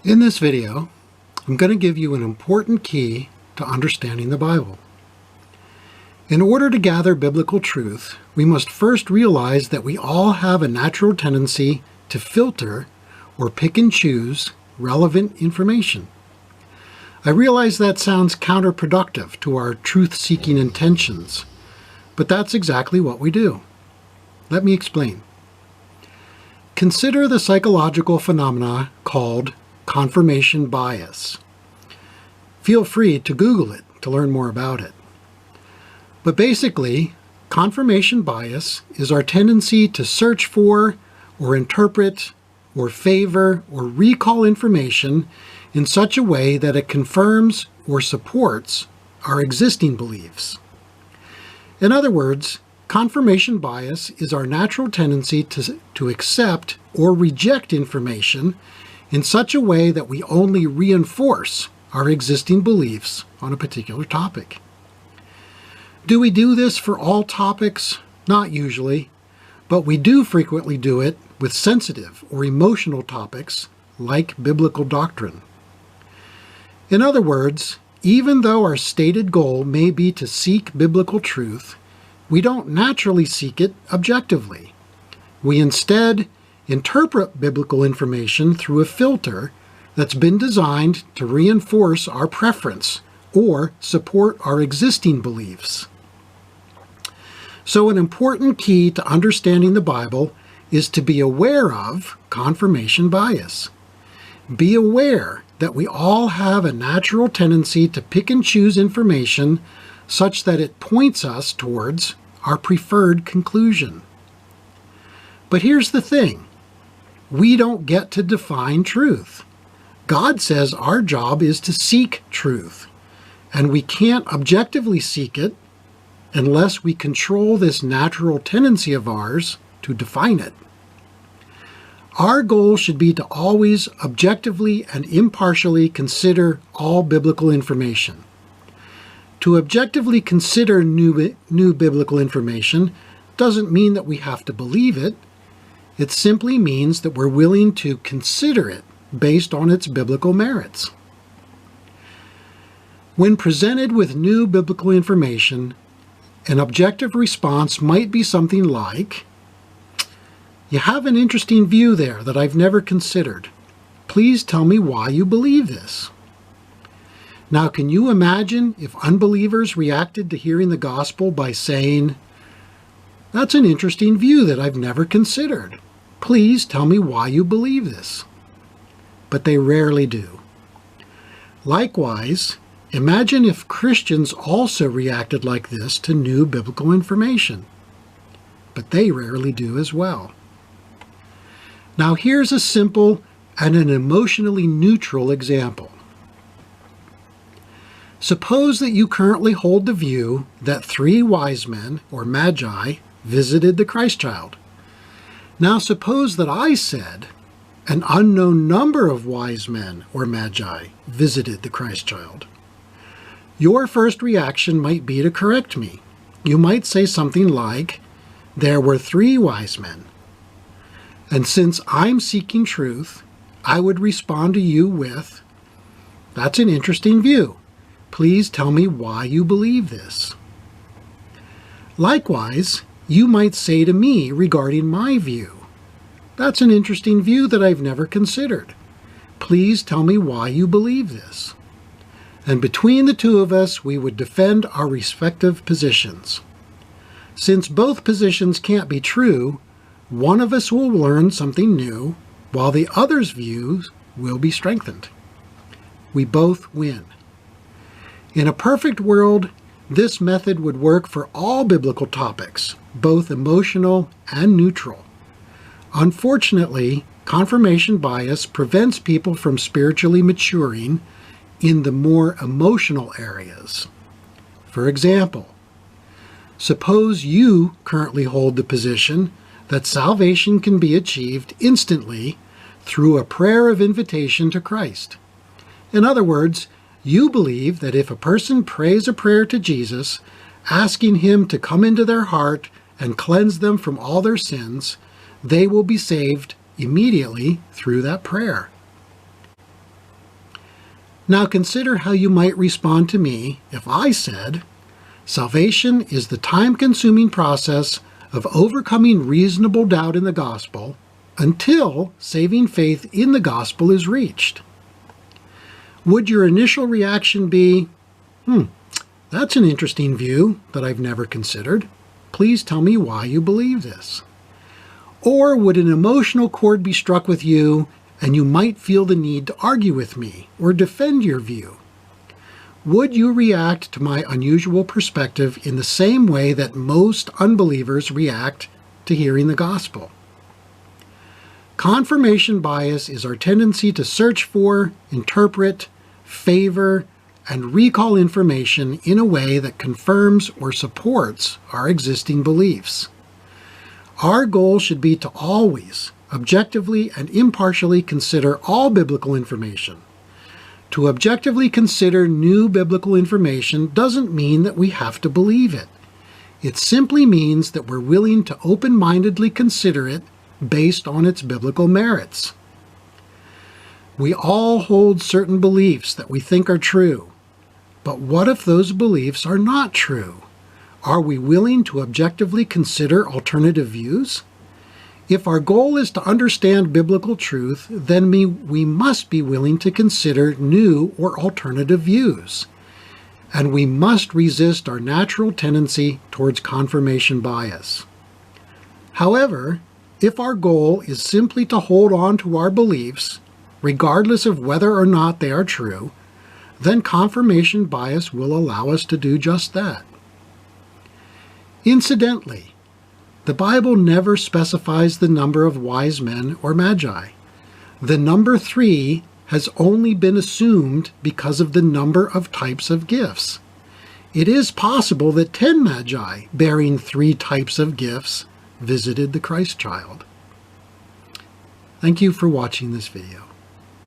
In this video, I'm going to give you an important key to understanding the Bible. In order to gather biblical truth, we must first realize that we all have a natural tendency to filter or pick and choose relevant information. I realize that sounds counterproductive to our truth-seeking intentions, but that's exactly what we do. Let me explain. Consider the psychological phenomena called confirmation bias. Feel free to Google it to learn more about it. But basically, confirmation bias is our tendency to search for, or interpret, or favor, or recall information in such a way that it confirms or supports our existing beliefs. In other words, confirmation bias is our natural tendency to accept or reject information in such a way that we only reinforce our existing beliefs on a particular topic. Do we do this for all topics? Not usually, but we do frequently do it with sensitive or emotional topics like biblical doctrine. In other words, even though our stated goal may be to seek biblical truth, we don't naturally seek it objectively. We instead interpret biblical information through a filter that's been designed to reinforce our preference or support our existing beliefs. So an important key to understanding the Bible is to be aware of confirmation bias. Be aware that we all have a natural tendency to pick and choose information such that it points us towards our preferred conclusion. But here's the thing. We don't get to define truth. God says our job is to seek truth, and we can't objectively seek it unless we control this natural tendency of ours to define it. Our goal should be to always objectively and impartially consider all biblical information. To objectively consider new biblical information doesn't mean that we have to believe it. It simply means that we're willing to consider it based on its biblical merits. When presented with new biblical information, an objective response might be something like, "You have an interesting view there that I've never considered. Please tell me why you believe this." Now, can you imagine if unbelievers reacted to hearing the gospel by saying, "That's an interesting view that I've never considered. Please tell me why you believe this"? But they rarely do. Likewise, imagine if Christians also reacted like this to new biblical information. But they rarely do as well. Now here's a simple and an emotionally neutral example. Suppose that you currently hold the view that 3 wise men, or magi, visited the Christ child. Now suppose that I said an unknown number of wise men, or magi, visited the Christ child. Your first reaction might be to correct me. You might say something like, "There were 3 wise men." And since I'm seeking truth, I would respond to you with, "That's an interesting view. Please tell me why you believe this." Likewise, you might say to me regarding my view, "That's an interesting view that I've never considered. Please tell me why you believe this." And between the two of us, we would defend our respective positions. Since both positions can't be true, one of us will learn something new, while the other's views will be strengthened. We both win. In a perfect world, this method would work for all biblical topics, both emotional and neutral. Unfortunately, confirmation bias prevents people from spiritually maturing in the more emotional areas. For example, suppose you currently hold the position that salvation can be achieved instantly through a prayer of invitation to Christ. In other words, you believe that if a person prays a prayer to Jesus, asking him to come into their heart and cleanse them from all their sins, they will be saved immediately through that prayer. Now consider how you might respond to me if I said, salvation is the time-consuming process of overcoming reasonable doubt in the gospel until saving faith in the gospel is reached. Would your initial reaction be, that's an interesting view that I've never considered. Please tell me why you believe this. Or would an emotional chord be struck with you and you might feel the need to argue with me or defend your view? Would you react to my unusual perspective in the same way that most unbelievers react to hearing the gospel? Confirmation bias is our tendency to search for, interpret, favor, and recall information in a way that confirms or supports our existing beliefs. Our goal should be to always, objectively and impartially consider all biblical information. To objectively consider new biblical information doesn't mean that we have to believe it. It simply means that we're willing to open-mindedly consider it based on its biblical merits. We all hold certain beliefs that we think are true. But what if those beliefs are not true? Are we willing to objectively consider alternative views? If our goal is to understand biblical truth, then we must be willing to consider new or alternative views. And we must resist our natural tendency towards confirmation bias. However, if our goal is simply to hold on to our beliefs, regardless of whether or not they are true, then confirmation bias will allow us to do just that. Incidentally, the Bible never specifies the number of wise men or magi. The number 3 has only been assumed because of the number of types of gifts. It is possible that 10 magi bearing 3 types of gifts visited the Christ child. Thank you for watching this video.